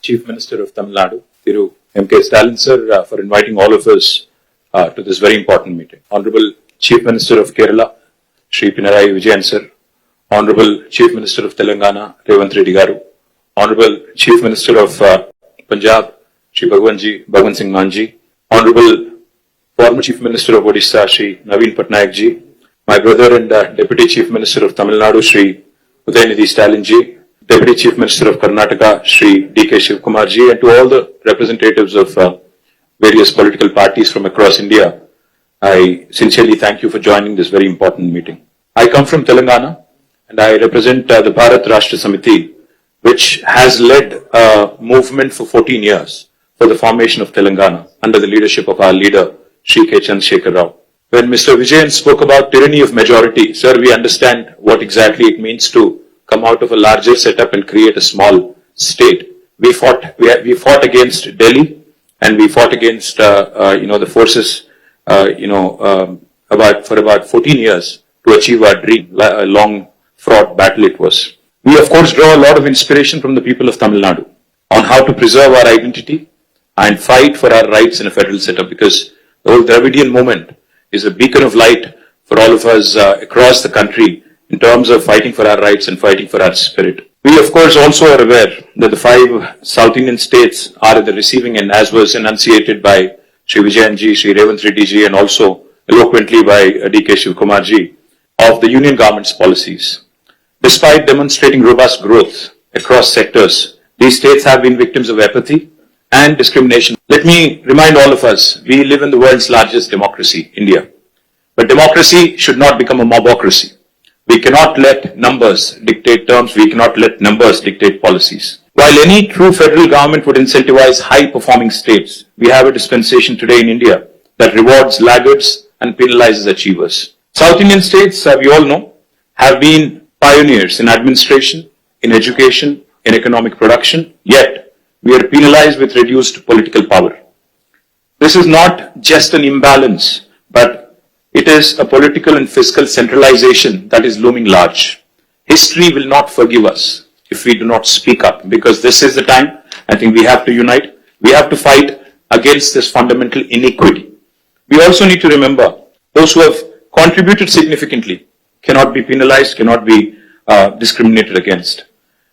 Chief Minister of Tamil Nadu, Thiru M.K. Stalin sir, for inviting all of us to this very important meeting. Honorable Chief Minister of Kerala, Shri Pinarayi Vijayan sir, Honorable Chief Minister of Telangana, Revanth Reddy Garu, Honorable Chief Minister of Punjab, Shri Bhagwan Singh Manji, Honorable former Chief Minister of Odisha, Shri Naveen Patnaik ji, my brother and Deputy Chief Minister of Tamil Nadu, Shri Udayanidhi Stalin ji, Deputy Chief Minister of Karnataka, Shri D.K. Shivkumar ji, and to all the representatives of various political parties from across India, I sincerely thank you for joining this very important meeting. I come from Telangana and I represent the Bharat Rashtra Samiti, which has led a movement for 14 years for the formation of Telangana under the leadership of our leader, Shri K. Chandrasekhar Rao. When Mr. Vijayan spoke about tyranny of majority, sir, we understand what exactly it means to come out of a larger setup and create a small state. We fought against Delhi, and we fought against the forces for about 14 years to achieve our dream. A long fraught battle it was. We of course draw a lot of inspiration from the people of Tamil Nadu on how to preserve our identity and fight for our rights in a federal setup, because the whole Dravidian movement is a beacon of light for all of us across the country in terms of fighting for our rights and fighting for our spirit. We of course also are aware that the 5 South Indian states are at the receiving end, as was enunciated by Shri Vijayan ji, Shri Revanth Reddy ji, and also eloquently by D.K. Shivkumar ji, of the Union government's policies. Despite demonstrating robust growth across sectors, these states have been victims of apathy and discrimination. Let me remind all of us, we live in the world's largest democracy, India. But democracy should not become a mobocracy. We cannot let numbers dictate terms. We cannot let numbers dictate policies. While any true federal government would incentivize high-performing states, we have a dispensation today in India that rewards laggards and penalizes achievers. South Indian states, we all know, have been pioneers in administration, in education, in economic production, yet we are penalized with reduced political power. This is not just an imbalance, but it is a political and fiscal centralization that is looming large. History will not forgive us if we do not speak up, because this is the time I think we have to unite. We have to fight against this fundamental inequity. We also need to remember those who have contributed significantly cannot be penalized, cannot be discriminated against.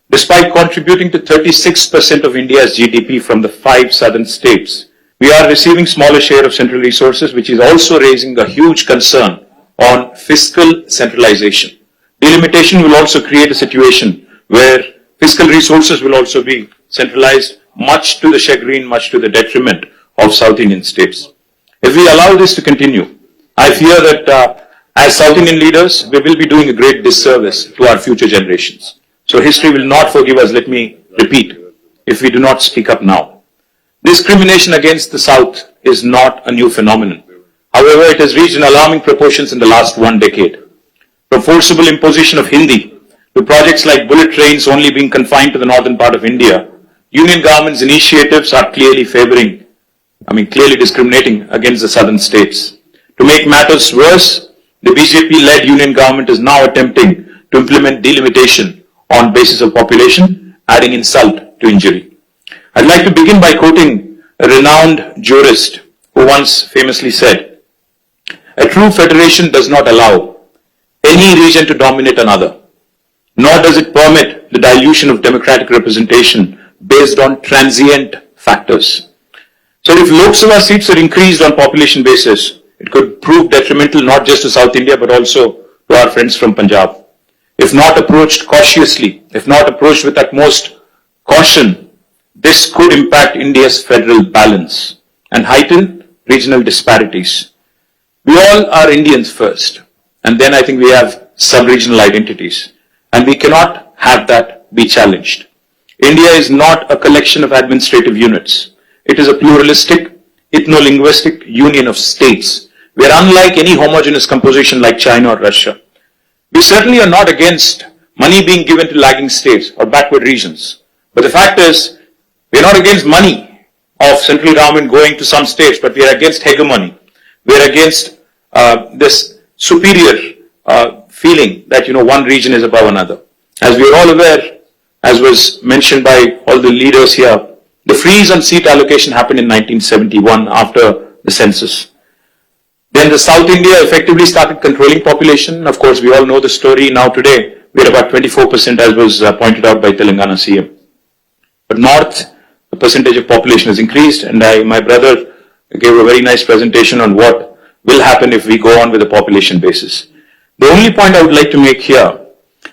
Despite contributing to 36% of India's GDP from the 5 southern states, we are receiving smaller share of central resources, which is also raising a huge concern on fiscal centralization. Delimitation will also create a situation where fiscal resources will also be centralized, much to the chagrin, much to the detriment of South Indian states. If we allow this to continue, I fear that as South Indian leaders, we will be doing a great disservice to our future generations. So history will not forgive us, let me repeat, if we do not speak up now. Discrimination against the South is not a new phenomenon. However, it has reached alarming proportions in the last 1 decade. From forcible imposition of Hindi to projects like bullet trains only being confined to the northern part of India, Union government's initiatives are clearly discriminating against the southern states. To make matters worse, the BJP-led Union government is now attempting to implement delimitation on basis of population, adding insult to injury. I'd like to begin by quoting a renowned jurist who once famously said, "A true federation does not allow any region to dominate another, nor does it permit the dilution of democratic representation based on transient factors." So if Lok Sabha seats are increased on population basis, it could prove detrimental not just to South India but also to our friends from Punjab. If not approached cautiously, if not approached with utmost caution, this could impact India's federal balance and heighten regional disparities. We all are Indians first, and then I think we have sub-regional identities, and we cannot have that be challenged. India is not a collection of administrative units. It is a pluralistic, ethno-linguistic union of states. We are unlike any homogeneous composition like China or Russia. We certainly are not against money being given to lagging states or backward regions, but the fact is, we are not against money of central government going to some states, but we are against hegemony. We are against this superior feeling that, one region is above another. As we are all aware, as was mentioned by all the leaders here, The freeze on seat allocation happened in 1971 after the census. Then the South India effectively started controlling population. Of course, we all know the story. Now today, we're about 24%, as was pointed out by Telangana CM. But North, the percentage of population has increased, and my brother gave a very nice presentation on what will happen if we go on with the population basis. The only point I would like to make here,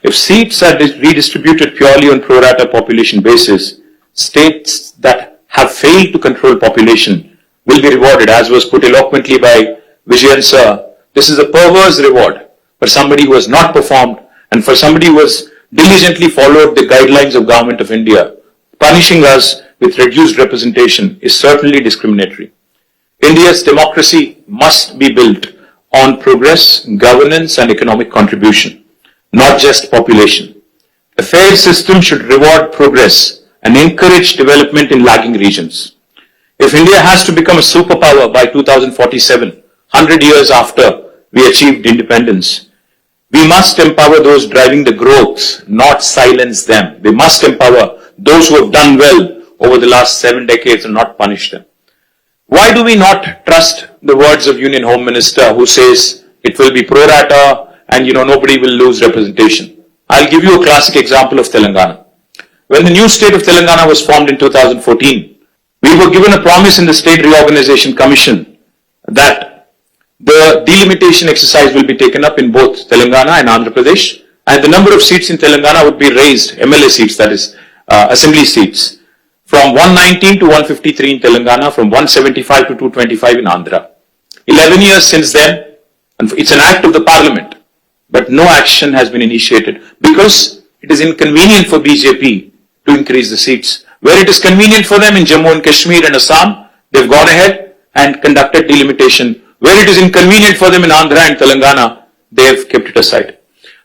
if seats are redistributed purely on pro rata population basis, states that have failed to control population will be rewarded, as was put eloquently by Vijayan sir. This is a perverse reward for somebody who has not performed and for somebody who has diligently followed the guidelines of Government of India. Punishing us with reduced representation is certainly discriminatory. India's democracy must be built on progress, governance and economic contribution, not just population. A fair system should reward progress and encourage development in lagging regions. If India has to become a superpower by 2047, 100 years after we achieved independence, we must empower those driving the growth, not silence them. We must empower those who have done well over the last 7 decades and not punish them. Why do we not trust the words of Union Home Minister who says it will be pro rata and nobody will lose representation? I'll give you a classic example of Telangana. When the new state of Telangana was formed in 2014, we were given a promise in the State Reorganization Commission that the delimitation exercise will be taken up in both Telangana and Andhra Pradesh, and the number of seats in Telangana would be raised, MLA seats, that is, assembly seats, from 119 to 153 in Telangana, from 175 to 225 in Andhra. 11 years since then, and it's an act of the parliament, but no action has been initiated because it is inconvenient for BJP to increase the seats. Where it is convenient for them in Jammu and Kashmir and Assam, they've gone ahead and conducted delimitation. Where it is inconvenient for them in Andhra and Telangana, they've kept it aside.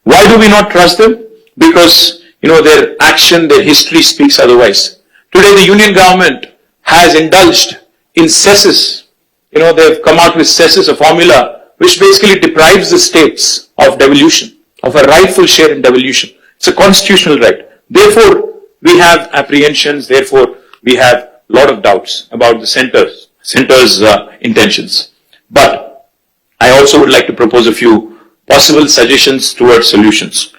Why do we not trust them? Because, their action, their history speaks otherwise. Today, the union government has indulged in cesses. They've come out with cesses, a formula which basically deprives the states of devolution, of a rightful share in devolution. It's a constitutional right. Therefore, we have apprehensions. Therefore, we have a lot of doubts about the center's intentions. But I also would like to propose a few possible suggestions towards solutions.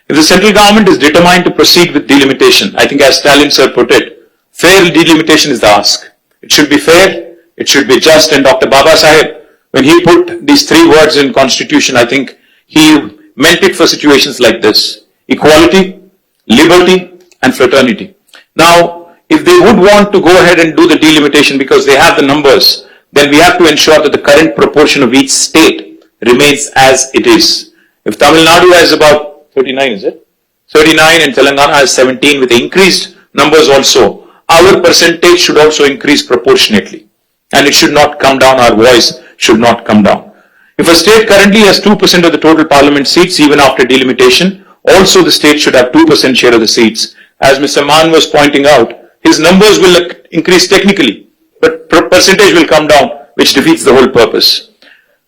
If the central government is determined to proceed with delimitation, I think as Stalin sir put it, fair delimitation is the ask. It should be fair, it should be just, and Dr. Baba Saheb, when he put these 3 words in constitution, I think he meant it for situations like this: equality, liberty, and fraternity. Now, if they would want to go ahead and do the delimitation because they have the numbers, then we have to ensure that the current proportion of each state remains as it is. If Tamil Nadu has about 39, is it? 39 and Telangana has 17 with increased numbers also, our percentage should also increase proportionately. And it should not come down, our voice should not come down. If a state currently has 2% of the total parliament seats, even after delimitation, also the state should have 2% share of the seats. As Mr. Mann was pointing out, his numbers will increase technically, but percentage will come down, which defeats the whole purpose.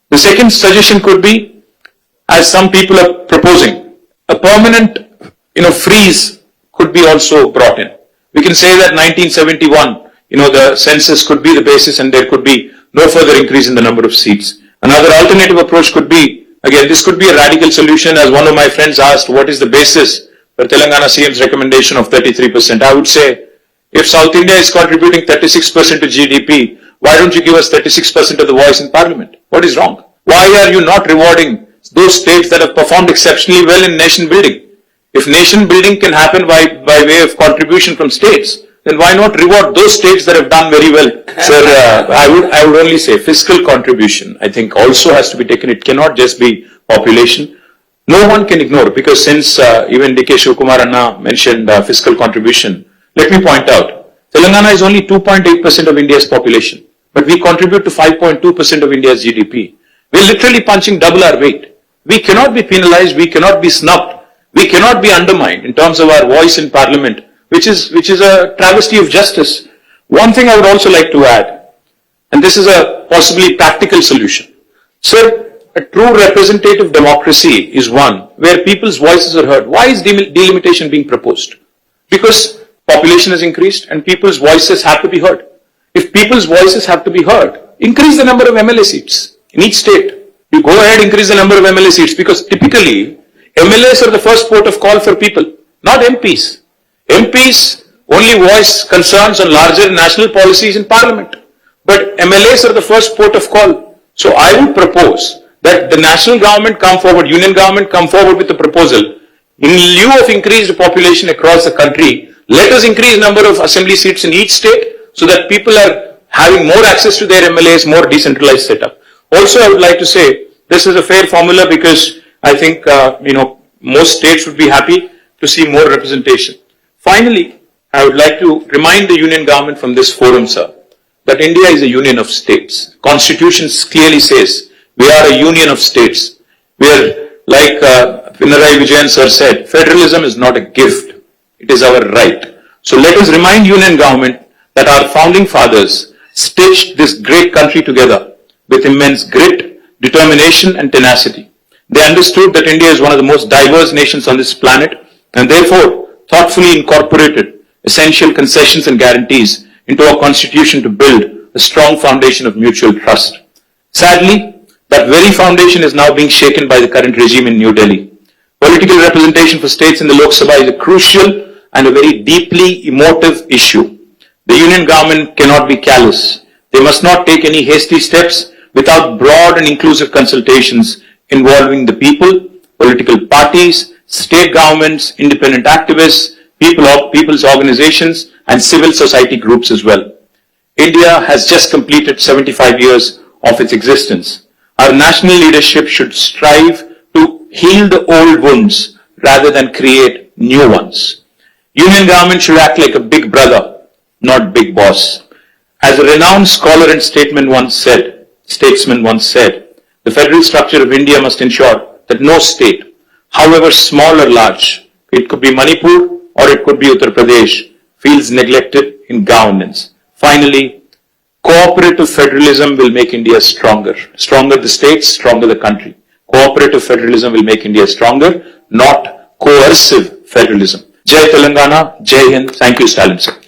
The second suggestion could be, as some people are proposing, a permanent, freeze could be also brought in. We can say that 1971, the census could be the basis and there could be no further increase in the number of seats. Another alternative approach could be, again, this could be a radical solution, as one of my friends asked, what is the basis for Telangana CM's recommendation of 33%? I would say, if South India is contributing 36% to GDP, why don't you give us 36% of the voice in parliament? What is wrong? Why are you not rewarding those states that have performed exceptionally well in nation building? If nation building can happen by way of contribution from states, then why not reward those states that have done very well? Sir, I would only say fiscal contribution, I think, also has to be taken. It cannot just be population. No one can ignore, because since even D.K. Shivakumar Anna mentioned fiscal contribution, let me point out, Telangana is only 2.8% of India's population, but we contribute to 5.2% of India's GDP. We're literally punching double our weight. We cannot be penalized, we cannot be snubbed, we cannot be undermined in terms of our voice in parliament, which is a travesty of justice. One thing I would also like to add, and this is a possibly practical solution. Sir, a true representative democracy is one where people's voices are heard. Why is delimitation being proposed? Because population has increased and people's voices have to be heard. If people's voices have to be heard, increase the number of MLA seats in each state. You go ahead, increase the number of MLA seats, because typically MLAs are the first port of call for people, not MPs. MPs only voice concerns on larger national policies in Parliament, but MLAs are the first port of call. So I would propose that the national government come forward, union government come forward with a proposal. In lieu of increased population across the country, let us increase number of assembly seats in each state so that people are having more access to their MLAs, more decentralized setup. Also, I would like to say this is a fair formula because I think most states would be happy to see more representation. Finally, I would like to remind the union government from this forum, sir, that India is a union of states. Constitution clearly says we are a union of states. We are, like Pinarayi Vijayan sir said, federalism is not a gift. It is our right. So let us remind union government that our founding fathers stitched this great country together with immense grit, determination and tenacity. They understood that India is one of the most diverse nations on this planet and therefore thoughtfully incorporated essential concessions and guarantees into our constitution to build a strong foundation of mutual trust. Sadly, that very foundation is now being shaken by the current regime in New Delhi. Political representation for states in the Lok Sabha is a crucial and a very deeply emotive issue. The union government cannot be callous. They must not take any hasty steps without broad and inclusive consultations involving the people, political parties, state governments, independent activists, people's organizations and civil society groups as well. India has just completed 75 years of its existence. Our national leadership should strive to heal the old wounds rather than create new ones. Union government should act like a big brother, not big boss. As a renowned scholar and statesman once said, the federal structure of India must ensure that no state, however small or large, it could be Manipur or it could be Uttar Pradesh, feels neglected in governance. Finally, cooperative federalism will make India stronger. Stronger the states, stronger the country. Cooperative federalism will make India stronger, not coercive federalism. Jai Telangana, Jai Hind. Thank you, Stalin sir.